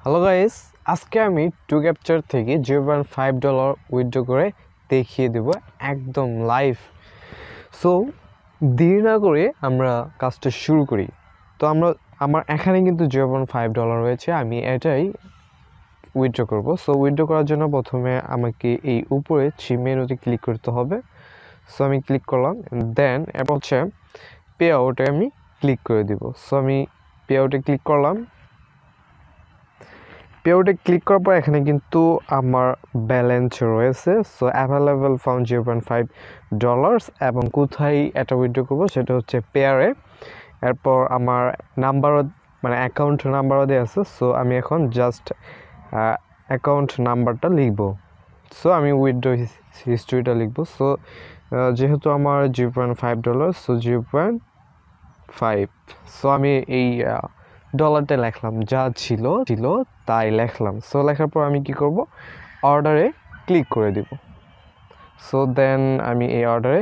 Hello guys, আজকে আমি to capture থেকে $0.5 উইথড্র করে দেখিয়ে দেব একদম লাইভ। সো দেরি না করে আমরা কাজটা শুরু করি। তো আমার এখানে কিন্তু $0.5 রয়েছে, আমি এটাই উইথড্র করব। সো উইথড্র করার জন্য প্রথমে আমাকে এই উপরে থ্রি মেনুতে ক্লিক করতে হবে। সো আমি ক্লিক করলাম, দেন এরপর হচ্ছে পে আউটে আমি ক্লিক করে দিব। সো আমি পে আউটে ক্লিক করলাম। পে আউটে ক্লিক করার পর এখানে কিন্তু আমার ব্যালেন্স রয়েছে। সো অ্যাভেলেবল ফাউন্ড $0.5 এবং কোথায় এটা উইথড্র করবো সেটা হচ্ছে পেয়ারে। এরপর আমার নাম্বারও মানে অ্যাকাউন্ট নাম্বারও দেওয়া আছে। সো আমি এখন জাস্ট অ্যাকাউন্ট নাম্বারটা লিখব। সো আমি উইথড্র হিস্ট্রিটা লিখব। সো যেহেতু আমার $0.5, সো 0.5। সো আমি এই ডলারটা লিখলাম, যা ছিল তাই লিখলাম। সো লেখার পর আমি কি করব, অর্ডারে ক্লিক করে দিব। সো দেন আমি এই অর্ডারে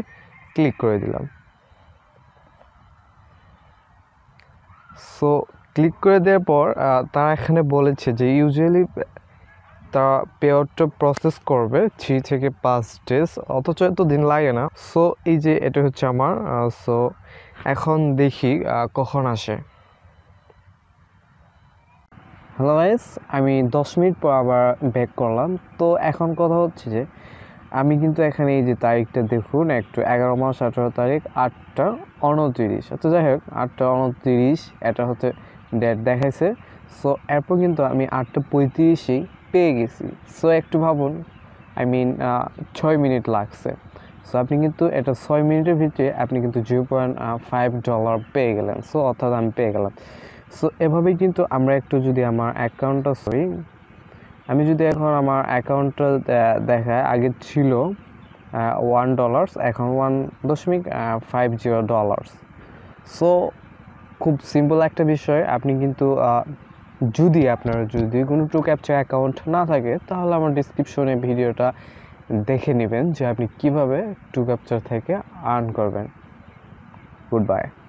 ক্লিক করে দিলাম। সো ক্লিক করে দেওয়ার পর তারা এখানে বলেছে যে ইউজুয়ালি তারা পে আউটটা প্রসেস করবে 3 থেকে 5 ডেজ, অথচ এত দিন লাগে না। সো এই যে এটা হচ্ছে আমার। সো এখন দেখি কখন আসে। হ্যালো গাইস, আমি 10 মিনিট পর আবার ব্যাক করলাম। তো এখন কথা হচ্ছে যে আমি কিন্তু এখানে এই যে তারিখটা দেখুন একটু, 11 মাস 18 তারিখ 8টা 29। তো যাই হোক 8টা 29 এটা হচ্ছে ডেট দেখাইছে। সো এরপর কিন্তু আমি 8টা 35-এই পেয়ে গেছি। সো একটু ভাবুন, আই মিন 6 মিনিট লাগছে। সো আপনি কিন্তু এটা 6 মিনিটের ভিতরে আপনি কিন্তু $0.5 পেয়ে গেলেন। সো অর্থাৎ আমি পেয়ে গেলাম। সো এভাবেই কিন্তু আমরা একটু যদি আমার অ্যাকাউন্টটা আমি যদি এখন আমার অ্যাকাউন্টটা দেখায়, আগে ছিল $1, এখন $1.50। সো খুব সিম্পল একটা বিষয়। আপনি কিন্তু আপনার যদি কোনো টু ক্যাপচার অ্যাকাউন্ট না থাকে তাহলে আমার ডিসক্রিপশনে ভিডিওটা দেখে নেবেন যে আপনি কিভাবে টু ক্যাপচার থেকে আর্ন করবেন। Good bye.